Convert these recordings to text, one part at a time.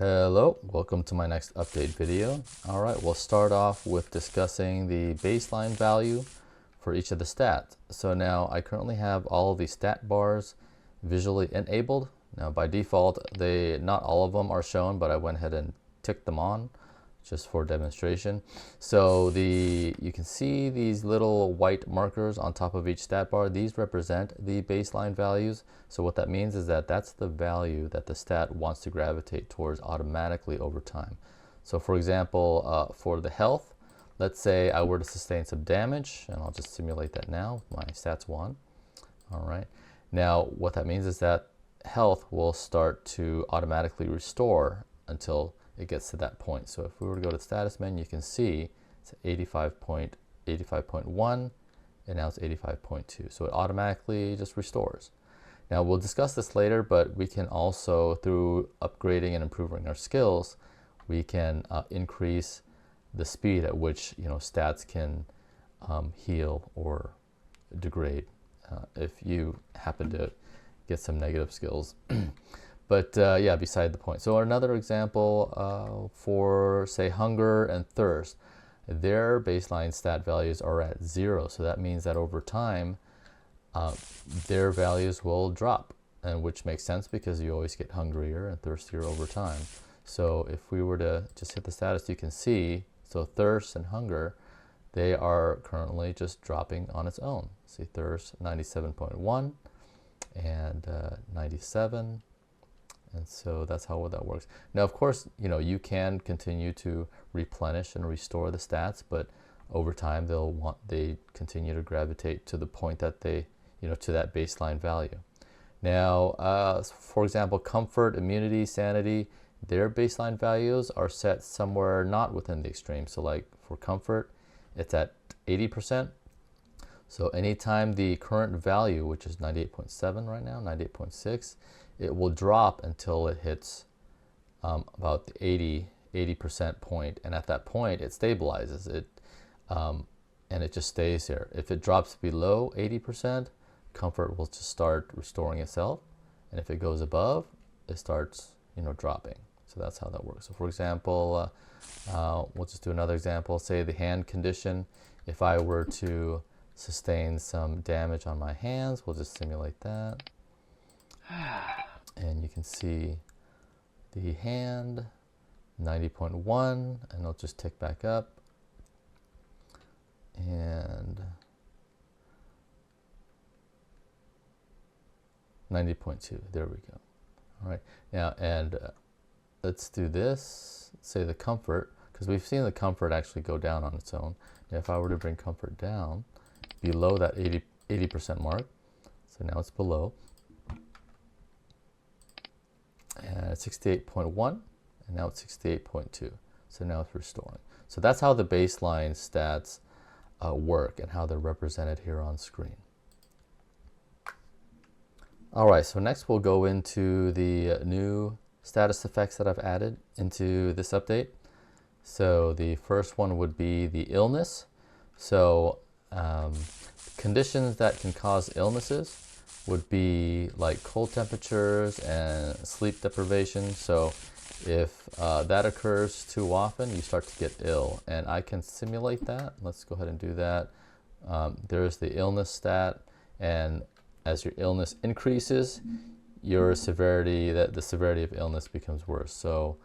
Hello, welcome to my next update video. Alright, we'll start off with discussing the baseline value for each of the stats. So now I currently have all of these stat bars visually enabled. Now by default, not all of them are shown, but I went ahead and ticked them on just for demonstration. So you can see these little white markers on top of each stat bar. These represent the baseline values. So what that means is that that's the value that the stat wants to gravitate towards automatically over time. So for example, for the health, let's say I were to sustain some damage, and I'll just simulate that now. My stats 1. All right. Now what that means is that health will start to automatically restore until it gets to that point. So if we were to go to the status menu, you can see it's 85.1 and now it's 85.2. So it automatically just restores. Now we'll discuss this later, but we can also, through upgrading and improving our skills, we can increase the speed at which stats can heal or degrade if you happen to get some negative skills. But yeah, beside the point. So another example for, say, hunger and thirst, their baseline stat values are at 0. So that means that over time, their values will drop, and which makes sense because you always get hungrier and thirstier over time. So if we were to just hit the status, you can see, so thirst and hunger, they are currently just dropping on its own. See, thirst 97.1 and 97. And so that's how that works. Now, of course, you can continue to replenish and restore the stats, but over time they continue to gravitate to the point that they, to that baseline value. Now, for example, comfort, immunity, sanity, their baseline values are set somewhere not within the extreme. So like for comfort, it's at 80%. So anytime the current value, which is 98.7 right now, 98.6, it will drop until it hits about the 80% point, and at that point it stabilizes it, and it just stays there. If it drops below 80%, comfort will just start restoring itself, and if it goes above, it starts dropping. So that's how that works. So for example, we'll just do another example. Say the hand condition. If I were to sustain some damage on my hands, we'll just simulate that. And you can see the hand, 90.1, and it'll just tick back up. And 90.2, there we go. All right, now, and let's do this, say the comfort, because we've seen the comfort actually go down on its own. Now, if I were to bring comfort down below that 80% mark, so now it's below, and 68.1, and now it's 68.2. So now it's restoring. So that's how the baseline stats work and how they're represented here on screen. All right, so next we'll go into the new status effects that I've added into this update. So the first one would be the illness. So conditions that can cause illnesses would be like cold temperatures and sleep deprivation. So if that occurs too often, you start to get ill, and I can simulate that. Let's go ahead and do that. There's the illness stat, and as your illness increases, your severity, the severity of illness becomes worse. So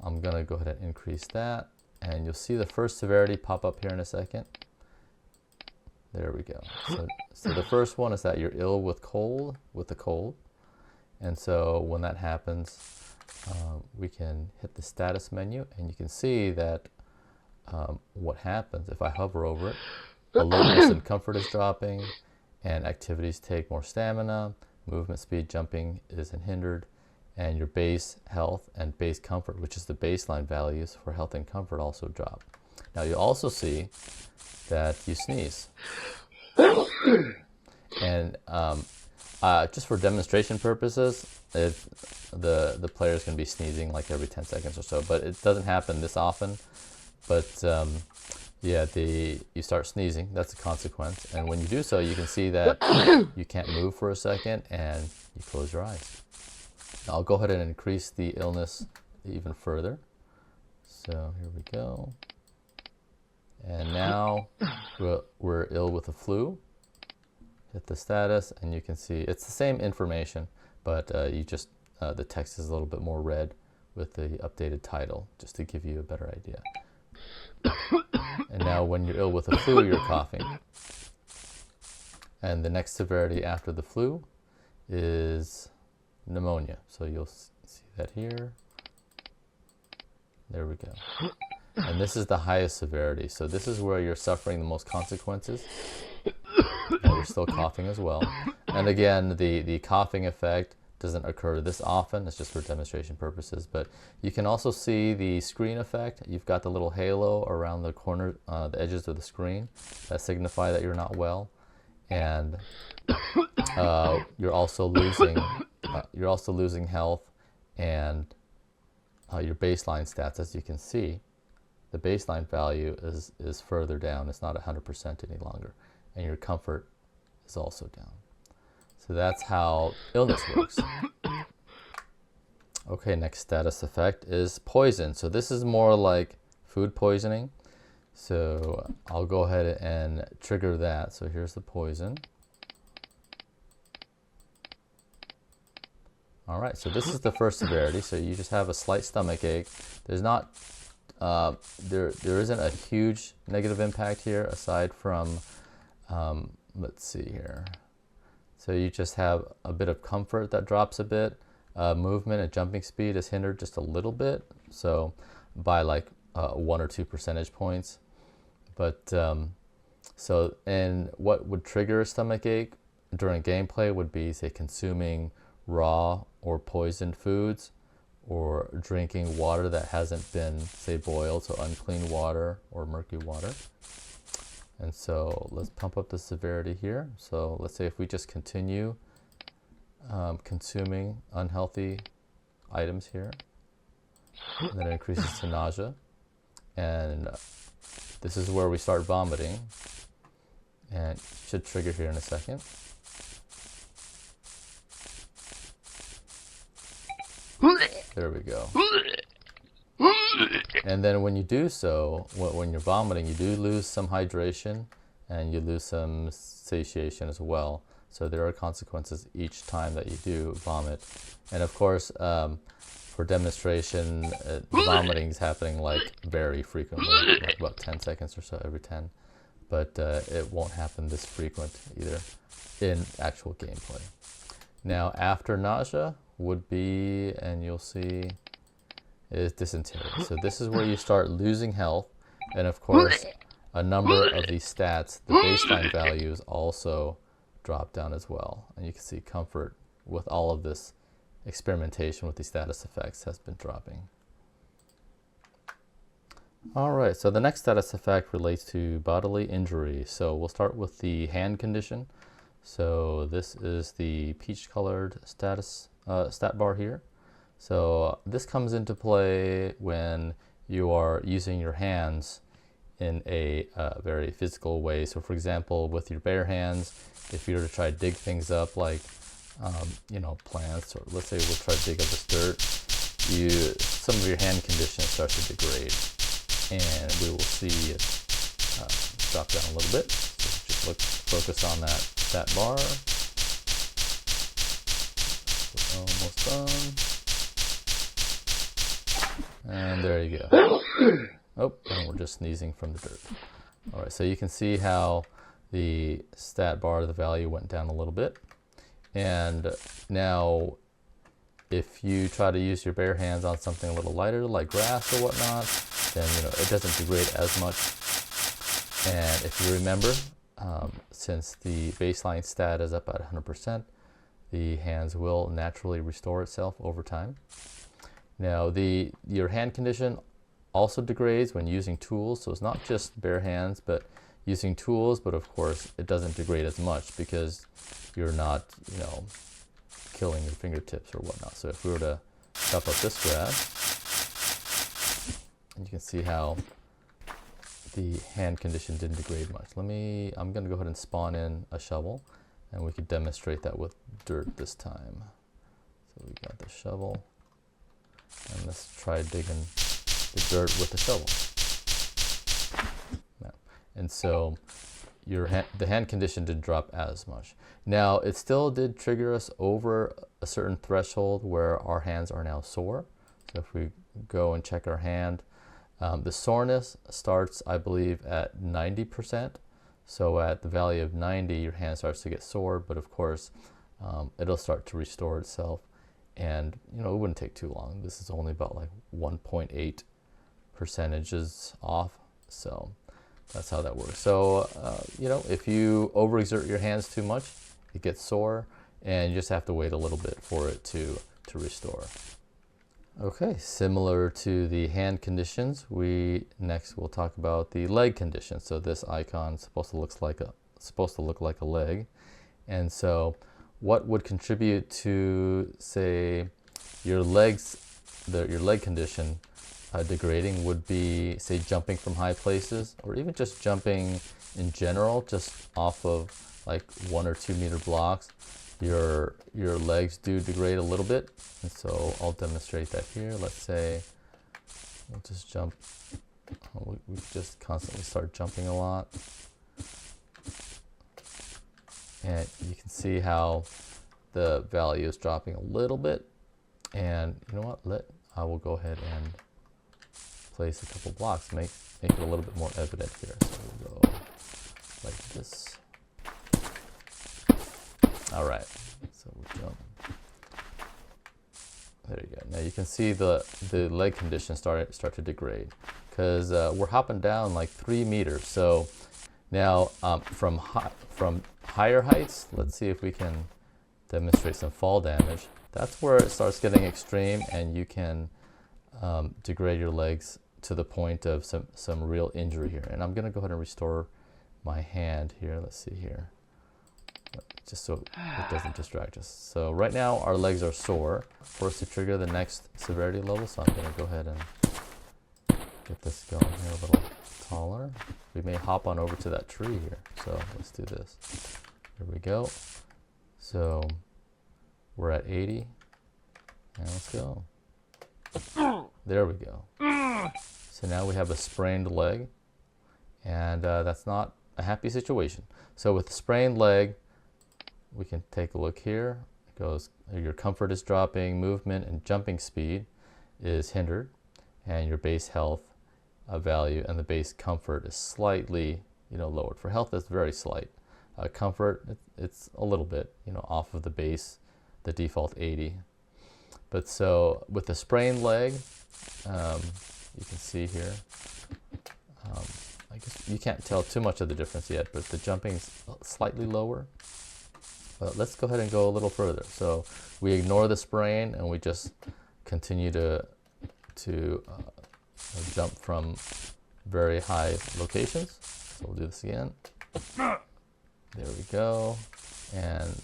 I'm gonna go ahead and increase that, and you'll see the first severity pop up here in a second. There we go. So the first one is that you're ill with the cold. And so when that happens, we can hit the status menu, and you can see that what happens if I hover over it, alertness and comfort is dropping, and activities take more stamina, movement speed, jumping isn't hindered, and your base health and base comfort, which is the baseline values for health and comfort, also drop. Now you also see that you sneeze. And just for demonstration purposes, if the player's going to be sneezing like every 10 seconds or so, but it doesn't happen this often. But yeah, you start sneezing, that's a consequence. And when you do so, you can see that you can't move for a second and you close your eyes. Now I'll go ahead and increase the illness even further. So here we go. And now we're ill with the flu. Hit the status, and you can see it's the same information, but you just the text is a little bit more red with the updated title, just to give you a better idea. And now when you're ill with the flu, you're coughing. And the next severity after the flu is pneumonia. So you'll see that here. There we go. And this is the highest severity. So this is where you're suffering the most consequences. And we're still coughing as well. And again, the coughing effect doesn't occur this often. It's just for demonstration purposes. But you can also see the screen effect. You've got the little halo around the corner, the edges of the screen that signify that you're not well. And you're also losing health and your baseline stats. As you can see, the baseline value is further down. It's not 100% any longer, and your comfort is also down. So that's how illness works. Okay, next status effect is poison. So this is more like food poisoning. So I'll go ahead and trigger that. So here's the poison. All right, so this is the first severity. So you just have a slight stomach ache. There's not, there isn't a huge negative impact here aside from, let's see here. So you just have a bit of comfort that drops a bit. Movement and jumping speed is hindered just a little bit. So by like 1 or 2 percentage points. But and what would trigger a stomach ache during gameplay would be, say, consuming raw or poisoned foods, or drinking water that hasn't been, say, boiled, so unclean water or murky water. And so let's pump up the severity here. So let's say if we just continue consuming unhealthy items here, and then it increases to nausea. And this is where we start vomiting, and it should trigger here in a second. There we go. And then when you do so, when you're vomiting, you do lose some hydration and you lose some satiation as well. So there are consequences each time that you do vomit. And of course, for demonstration, the vomiting is happening like very frequently, like about 10 seconds or so every 10. But it won't happen this frequent either in actual gameplay. Now, after nausea would be, and you'll see, is dysentery. So this is where you start losing health, and of course a number of these stats, the baseline values, also drop down as well. And you can see comfort with all of this experimentation with the status effects has been dropping. All right, so the next status effect relates to bodily injury. So we'll start with the hand condition. So this is the peach colored status stat bar here. So this comes into play when you are using your hands in a very physical way. So for example, with your bare hands, if you were to try to dig things up like you know, plants, or let's say we'll try to dig up this dirt, some of your hand condition starts to degrade, and we will see it drop down a little bit. So just focus on that bar. Almost done. And there you go. Oh, and we're just sneezing from the dirt. All right, so you can see how the stat bar, the value went down a little bit. And now, if you try to use your bare hands on something a little lighter, like grass or whatnot, then it doesn't degrade as much. And if you remember, since the baseline stat is up at 100%, the hands will naturally restore itself over time. Now, your hand condition also degrades when using tools, so it's not just bare hands, but using tools, but of course it doesn't degrade as much because you're not, killing your fingertips or whatnot. So if we were to chop up this grass, you can see how the hand condition didn't degrade much. I'm gonna go ahead and spawn in a shovel, and we could demonstrate that with dirt this time. So we got the shovel, and let's try digging the dirt with a shovel. No. And so the hand condition didn't drop as much. Now, it still did trigger us over a certain threshold where our hands are now sore. So if we go and check our hand, the soreness starts, I believe, at 90%. So at the value of 90, your hand starts to get sore, but of course, it'll start to restore itself. And, you know, it wouldn't take too long. This is only about like 1.8 percentages off. So that's how that works. So, you know, if you overexert your hands too much, it gets sore, and you just have to wait a little bit for it to restore. Okay, similar to the hand conditions, next we'll talk about the leg condition. So this icon is supposed to look like a leg. And so what would contribute to, say, your leg condition degrading would be, say, jumping from high places, or even just jumping in general, just off of like 1 or 2 meter blocks. Your legs do degrade a little bit, and so I'll demonstrate that here. Let's say we'll just jump. We just constantly start jumping a lot, and you can see how the value is dropping a little bit. And you know what? I will go ahead and place a couple blocks, make it a little bit more evident here. So we'll go like this. All right, so we'll jump. There you go. Now you can see the leg condition start to degrade, because we're hopping down like 3 meters. So now from higher heights, let's see if we can demonstrate some fall damage. That's where it starts getting extreme, and you can degrade your legs to the point of some real injury here. And I'm gonna go ahead and restore my hand here. Let's see here, just so it doesn't distract us. So right now our legs are sore. For us to trigger the next severity level, so I'm gonna go ahead and get this going here a little taller. We may hop on over to that tree here. So let's do this. Here we go. So we're at 80, and let's go. There we go. So now we have a sprained leg, and that's not a happy situation. So with the sprained leg, we can take a look here. It goes, your comfort is dropping, movement and jumping speed is hindered, and your base health value and the base comfort is slightly, lowered. For health, it's very slight. Comfort, it's a little bit, off of the base, the default 80. But so with the sprained leg, you can see here, I guess you can't tell too much of the difference yet, but the jumping is slightly lower. But let's go ahead and go a little further. So we ignore the sprain and we just continue to jump from very high locations. So we'll do this again. There we go. And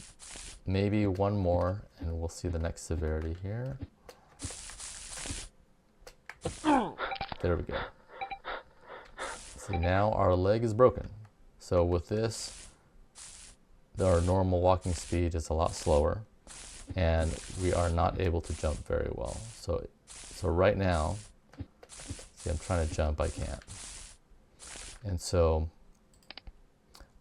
maybe one more, and we'll see the next severity here. There we go. See, now our leg is broken. So with this, our normal walking speed is a lot slower, and we are not able to jump very well. So right now, see, I'm trying to jump, I can't. And so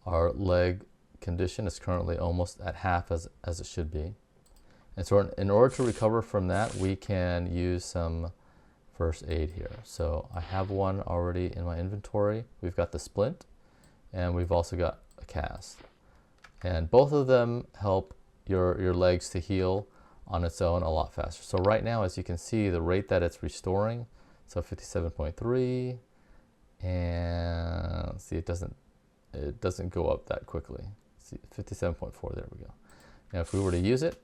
our leg condition is currently almost at half as it should be. And so in order to recover from that, we can use some first aid here. So I have one already in my inventory. We've got the splint, and we've also got a cast. And both of them help your legs to heal on its own a lot faster. So right now, as you can see, the rate that it's restoring, so 57.3, and see, it doesn't go up that quickly. See, 57.4, there we go. Now if we were to use it,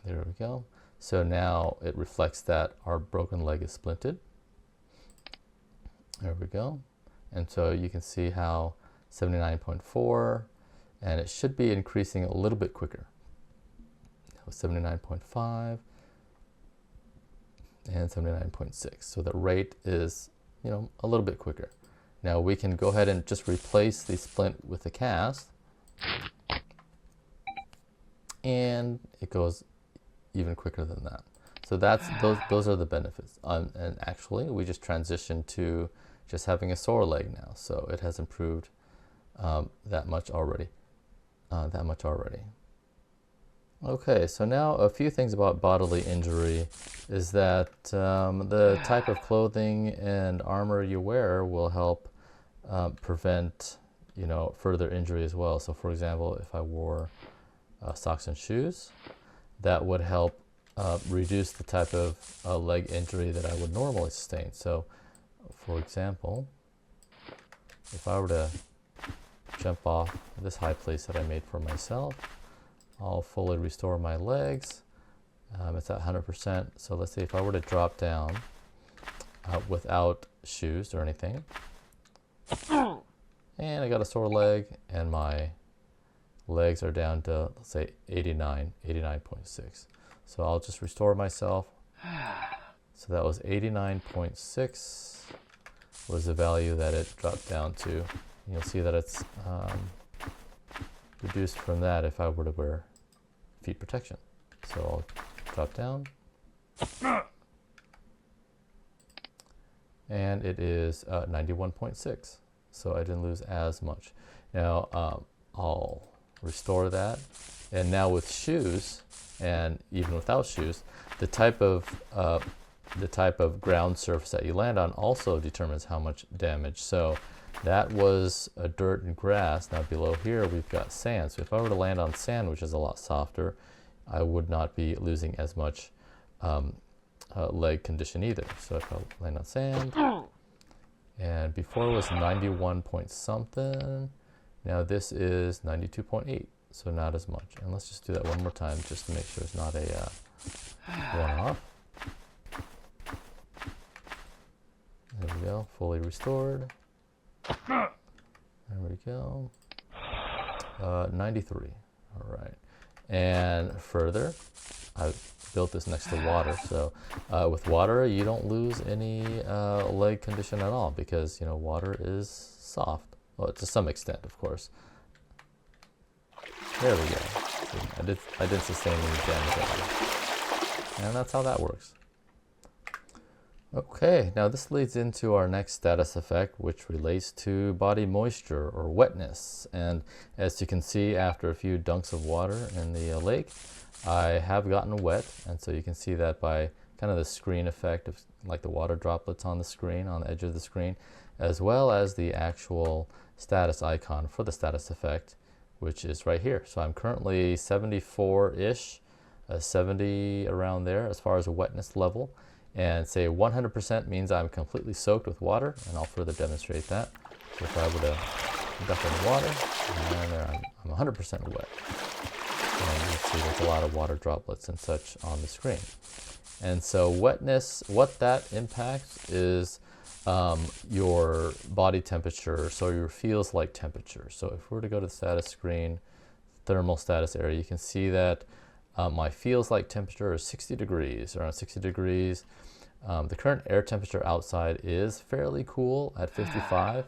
there we go. So now it reflects that our broken leg is splinted. There we go. And so you can see how 79.4, and it should be increasing a little bit quicker. 79.5 and 79.6. So the rate is, a little bit quicker. Now we can go ahead and just replace the splint with the cast, and it goes even quicker than that. So those are the benefits. And actually, we just transitioned to just having a sore leg now. So it has improved that much already. Okay, so now a few things about bodily injury is that the type of clothing and armor you wear will help prevent, further injury as well. So for example, if I wore socks and shoes, that would help reduce the type of leg injury that I would normally sustain. So for example, if I were to jump off this high place that I made for myself, I'll fully restore my legs. It's at 100%. So let's say if I were to drop down without shoes or anything, and I got a sore leg, and my legs are down to, let's say, 89.6. So I'll just restore myself. So that was 89.6 was the value that it dropped down to. You'll see that it's reduced from that if I were to wear feet protection. So I'll drop down. And it is 91.6. So I didn't lose as much. Now I'll restore that. And now with shoes, and even without shoes, the type of ground surface that you land on also determines how much damage. So that was dirt and grass. Now below here we've got sand. So if I were to land on sand, which is a lot softer, I would not be losing as much leg condition either. So if I land on sand, and before it was 91 point something, now this is 92.8, so not as much. And let's just do that one more time just to make sure it's not a one-off. There we go, fully restored. There we go. 93. All right. And further, I built this next to water. So with water, you don't lose any leg condition at all because water is soft. Well, to some extent, of course. There we go. I didn't sustain any damage at all. And that's how that works. Okay, now this leads into our next status effect, which relates to body moisture or wetness. And as you can see, after a few dunks of water in the lake, I have gotten wet. And so you can see that by kind of the screen effect of like the water droplets on the screen, on the edge of the screen, as well as the actual status icon for the status effect, which is right here. So I'm currently 74-ish, 70 around there as far as a wetness level. And say 100% means I'm completely soaked with water, and I'll further demonstrate that. If I were to duck in the water, and there I'm 100% wet. And you can see there's a lot of water droplets and such on the screen. And so wetness, what that impacts is your body temperature, so your feels like temperature. So if we were to go to the status screen, thermal status area, you can see that my feels like temperature is 60 degrees, around 60 degrees. The current air temperature outside is fairly cool at 55,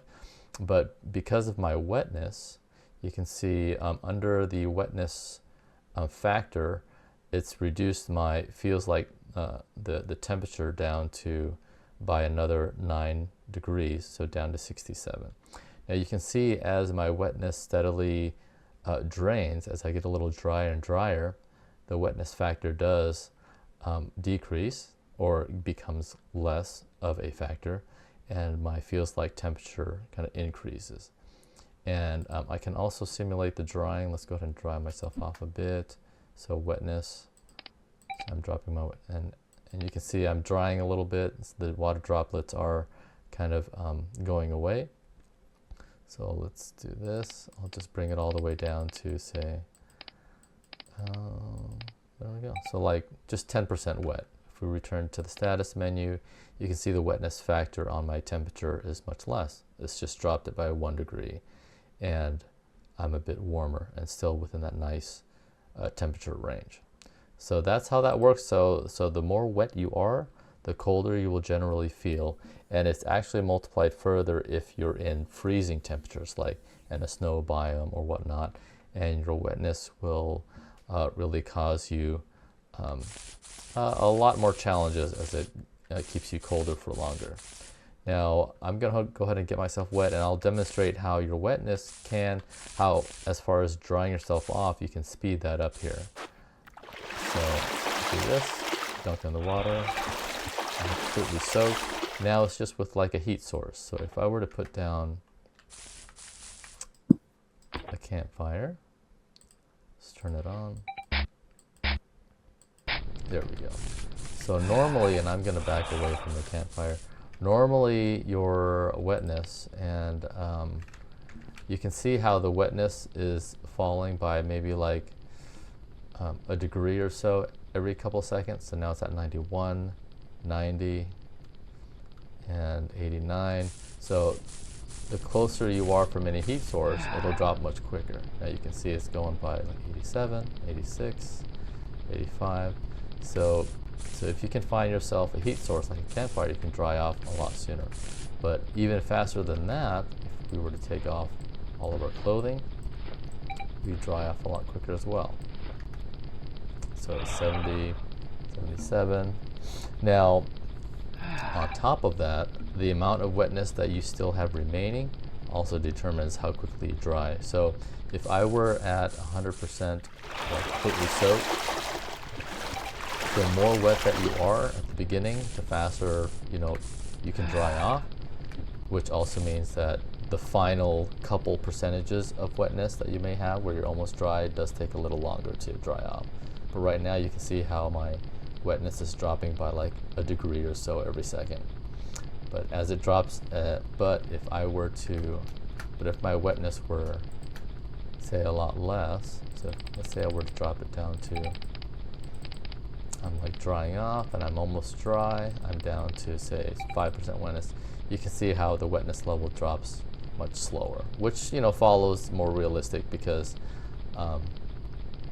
but because of my wetness, you can see under the wetness factor, it's reduced my feels like the temperature down to by another 9 degrees, so down to 67. Now you can see as my wetness steadily drains, as I get a little drier and drier, the wetness factor does decrease or becomes less of a factor, and my feels like temperature kind of increases. And I can also simulate the drying. Let's go ahead and dry myself off a bit. So wetness, I'm dropping my, and you can see I'm drying a little bit. The water droplets are kind of going away. So let's do this. I'll just bring it all the way down to say, there we go. So like just 10% wet. If we return to the status menu, you can see the wetness factor on my temperature is much less. It's just dropped it by 1 degree, and I'm a bit warmer and still within that nice temperature range. So that's how that works. So the more wet you are, the colder you will generally feel, and it's actually multiplied further if you're in freezing temperatures like in a snow biome or whatnot, and your wetness will really cause you a lot more challenges as it keeps you colder for longer. Now I'm going to go ahead and get myself wet, and I'll demonstrate how your wetness as far as drying yourself off, you can speed that up here. So do this, dunk in the water, I'm completely soaked. Now it's just with like a heat source. So if I were to put down a campfire, let's turn it on. There we go. So normally, and I'm going to back away from the campfire, normally your wetness, and you can see how the wetness is falling by maybe like a degree or so every couple seconds. So now it's at 91, 90, and 89. So the closer you are from any heat source, it'll drop much quicker. Now you can see it's going by like 87, 86, 85. So if you can find yourself a heat source like a campfire, you can dry off a lot sooner. But even faster than that, if we were to take off all of our clothing, we dry off a lot quicker as well. So 70, 77. Now, on top of that, the amount of wetness that you still have remaining also determines how quickly you dry. So if I were at 100% completely soaked, the more wet that you are at the beginning, the faster you can dry off, which also means that the final couple percentages of wetness that you may have where you're almost dry does take a little longer to dry off. But right now you can see how my wetness is dropping by like a degree or so every second. But as it drops, but if my wetness were, say, a lot less, so let's say I were to drop it down to, I'm like drying off and I'm almost dry, I'm down to say 5% wetness, you can see how the wetness level drops much slower, which follows more realistic because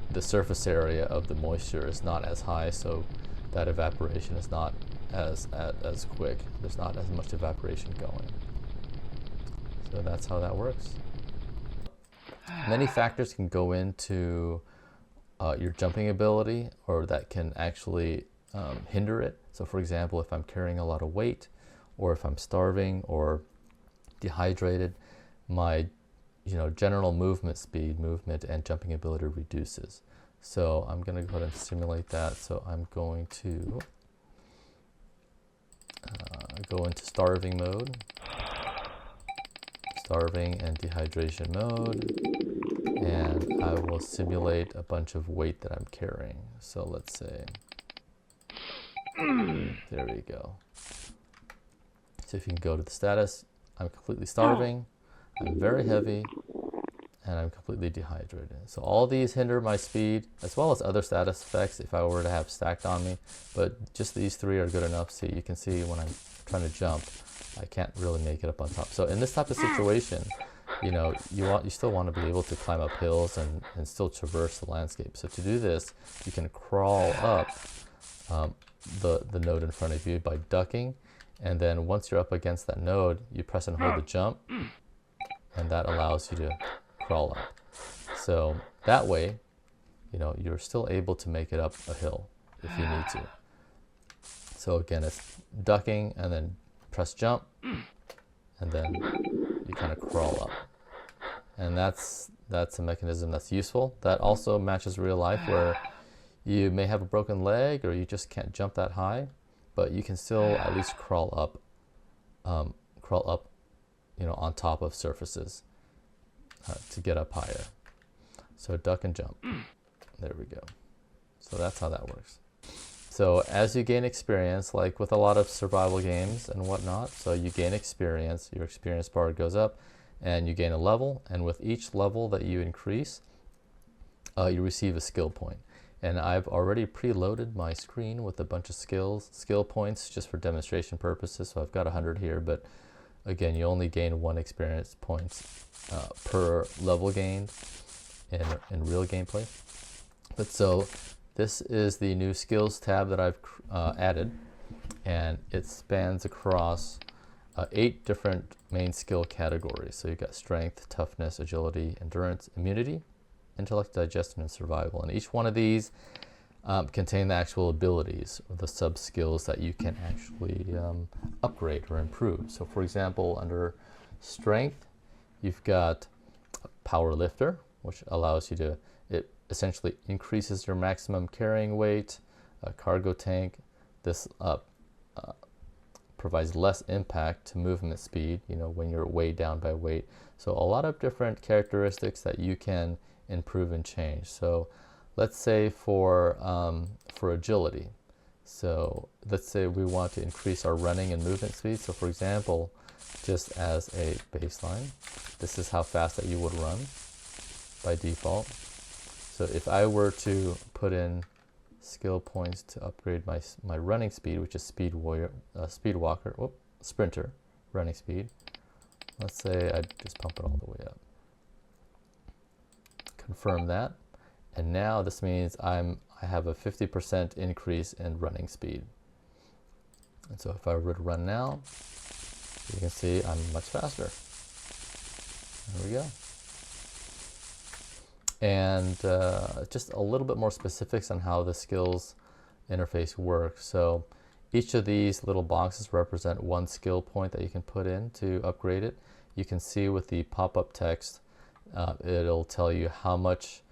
the surface area of the moisture is not as high, so that evaporation is not as quick. There's not as much evaporation going. So that's how that works. Many factors can go into your jumping ability, or that can actually hinder it. So for example, if I'm carrying a lot of weight, or if I'm starving or dehydrated, my general movement speed, and jumping ability reduces. So I'm going to go ahead and simulate that. So I'm going to go into starving mode, starving and dehydration mode, and I will simulate a bunch of weight that I'm carrying. So let's say, there we go. So if you can go to the status, I'm completely starving, I'm very heavy, and I'm completely dehydrated. So all these hinder my speed, as well as other status effects if I were to have stacked on me, but just these three are good enough. So you can see when I'm trying to jump, I can't really make it up on top. So in this type of situation, you still want to be able to climb up hills and still traverse the landscape. So to do this, you can crawl up the node in front of you by ducking, and then once you're up against that node, you press and hold the jump, and that allows you to crawl up. So that way, you're still able to make it up a hill if you need to. So again, it's ducking and then press jump, and then you kind of crawl up. And that's a mechanism that's useful. That also matches real life, where you may have a broken leg or you just can't jump that high, but you can still at least crawl up, on top of surfaces to get up higher. So duck and jump. There we go. So that's how that works. So as you gain experience, like with a lot of survival games and whatnot, so you gain experience, your experience bar goes up, and you gain a level, and with each level that you increase, you receive a skill point. And I've already preloaded my screen with a bunch of skill points just for demonstration purposes. So I've got 100 here, but again, you only gain 1 experience points per level gained in real gameplay. But so this is the new skills tab that I've added, and it spans across 8 different main skill categories. So you've got strength, toughness, agility, endurance, immunity, intellect, digestion, and survival. And each one of these contain the actual abilities or the sub skills that you can actually upgrade or improve. So for example, under strength, you've got power lifter, which allows you to, it essentially increases your maximum carrying weight. Cargo tank, this provides less impact to movement speed, you know, when you're weighed down by weight. So a lot of different characteristics that you can improve and change. So let's say for agility, so let's say we want to increase our running and movement speed. So for example, just as a baseline, this is how fast that you would run by default. So if I were to put in skill points to upgrade my running speed, which is speed walker, sprinter running speed, let's say I just pump it all the way up. Confirm that, and now this means I have a 50% increase in running speed. And so if I were to run now, you can see I'm much faster. There we go. And just a little bit more specifics on how the skills interface works. So each of these little boxes represent one skill point that you can put in to upgrade it. You can see with the pop-up text, it'll tell you how much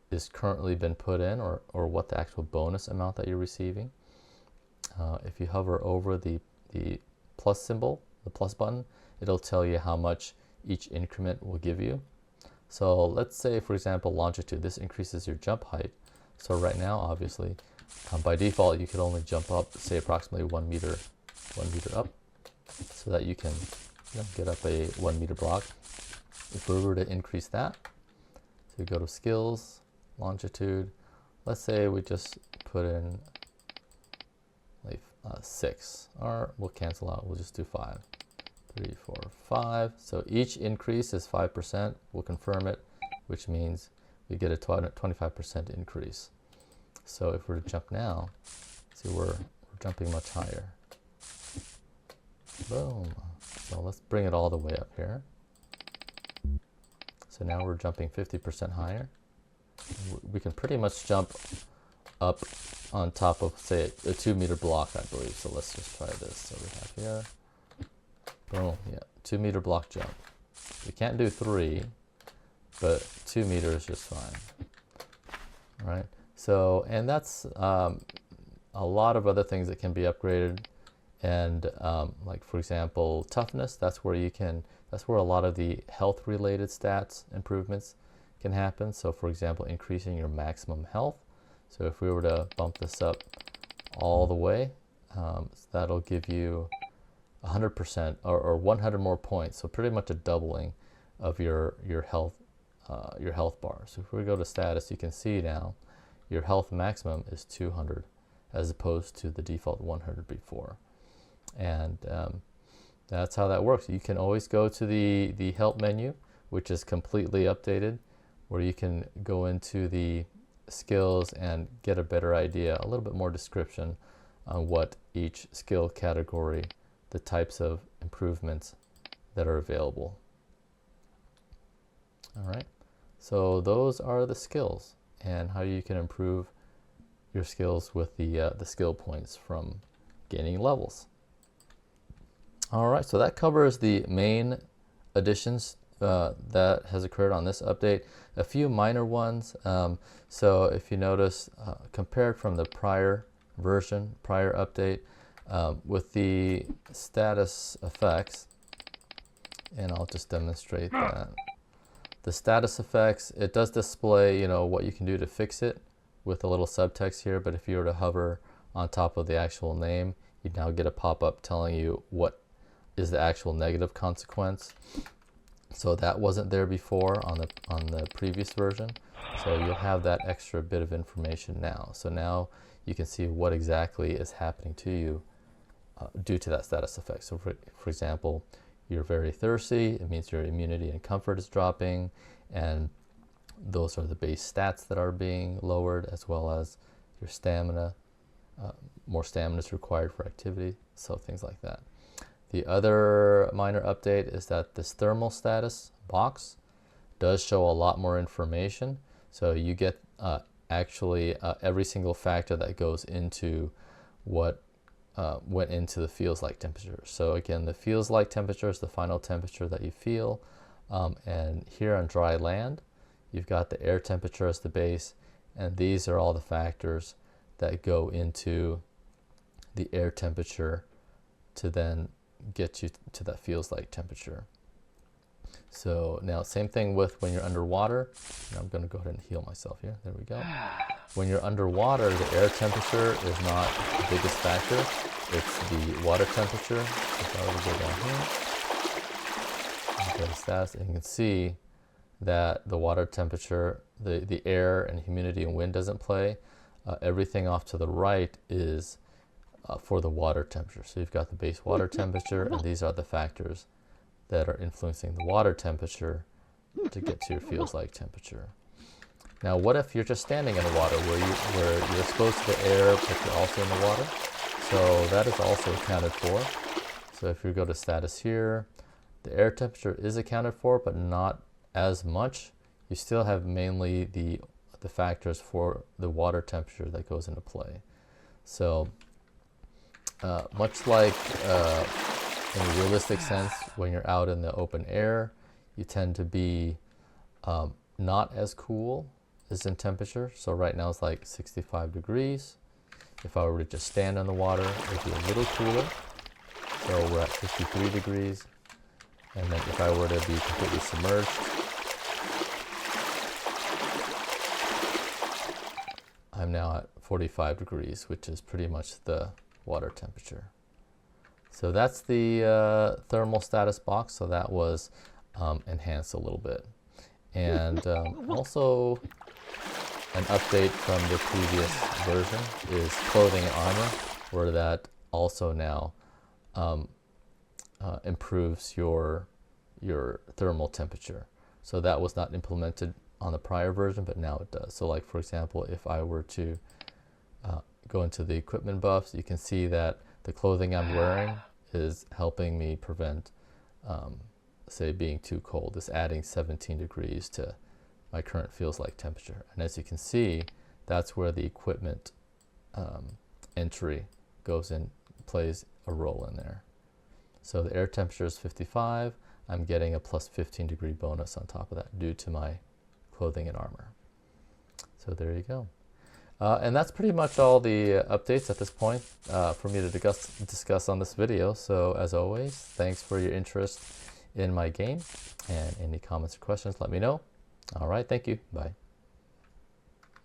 is currently been put in, or what the actual bonus amount that you're receiving. If you hover over the plus symbol, the plus button, it'll tell you how much each increment will give you. So let's say, for example, longitude, this increases your jump height. So right now, obviously, by default, you could only jump up, say, approximately 1 meter up, so that you can, you know, get up a 1 meter block. If we were to increase that, so you go to skills, longitude, let's say we just put in like 6, or we'll cancel out, we'll just do 5. 3, 4, 5. So each increase is 5%. We'll confirm it, which means we get a 25% increase. So if we're to jump now, see, we're jumping much higher. Boom. So let's bring it all the way up here. So now we're jumping 50% higher. We can pretty much jump up on top of, say, a 2 meter block, I believe. So let's just try this. So we have here. Boom, yeah, 2 meter block jump. We can't do 3, but 2 meters is just fine. All right, so, and that's a lot of other things that can be upgraded. And like, for example, toughness, that's where a lot of the health related stats improvements can happen. So for example, increasing your maximum health. So if we were to bump this up all the way, so that'll give you 100% or 100 more points, so pretty much a doubling of your health bar. So if we go to status, you can see now your health maximum is 200 as opposed to the default 100 before. And that's how that works. You can always go to the help menu, which is completely updated, where you can go into the skills and get a better idea, a little bit more description on what each skill category, the types of improvements that are available. All right, so those are the skills and how you can improve your skills with the skill points from gaining levels. All right, so that covers the main additions that has occurred on this update. A few minor ones. So if you notice, compared from the prior version, prior update, with the status effects, and I'll just demonstrate that. The status effects, it does display, you know, what you can do to fix it with a little subtext here, but if you were to hover on top of the actual name, you'd now get a pop-up telling you what is the actual negative consequence. So that wasn't there before on the previous version. So you'll have that extra bit of information now. So now you can see what exactly is happening to you due to that status effect. So for example, you're very thirsty, it means your immunity and comfort is dropping, and those are the base stats that are being lowered, as well as your stamina. More stamina is required for activity, so things like that. The other minor update is that this thermal status box does show a lot more information. So you get actually every single factor that goes into what went into the feels like temperature. So again, the feels like temperature is the final temperature that you feel. And here on dry land, you've got the air temperature as the base, and these are all the factors that go into the air temperature to then get you to that feels like temperature. So now same thing with when you're underwater. Now I'm going to go ahead and heal myself here. There we go. When you're underwater, the air temperature is not the biggest factor. It's the water temperature. If I were to go down here, go to status, and you can see that the water temperature, the air and humidity and wind doesn't play. Everything off to the right is for the water temperature. So you've got the base water temperature, and these are the factors that are influencing the water temperature to get to your feels like temperature. Now, what if you're just standing in the water where you're exposed to the air, but you're also in the water? So that is also accounted for. So if you go to status here, the air temperature is accounted for, but not as much. You still have mainly the factors for the water temperature that goes into play. So much like in a realistic sense, when you're out in the open air, you tend to be not as cool as in temperature. So right now it's like 65 degrees. If I were to just stand in the water, it would be a little cooler. So we're at 53 degrees. And then if I were to be completely submerged, I'm now at 45 degrees, which is pretty much the water temperature. So that's the thermal status box. So that was enhanced a little bit. And also an update from the previous version is clothing and armor, where that also now improves your thermal temperature. So that was not implemented on the prior version, but now it does. So like, for example, if I were to go into the equipment buffs, you can see that the clothing I'm wearing is helping me prevent, say, being too cold. It's adding 17 degrees to my current feels like temperature. And as you can see, that's where the equipment entry goes in, plays a role in there. So the air temperature is 55. I'm getting a plus 15 degree bonus on top of that due to my clothing and armor. So there you go. And that's pretty much all the updates at this point for me to discuss on this video. So as always, thanks for your interest in my game, and any comments or questions, let me know. All right, thank you. Bye.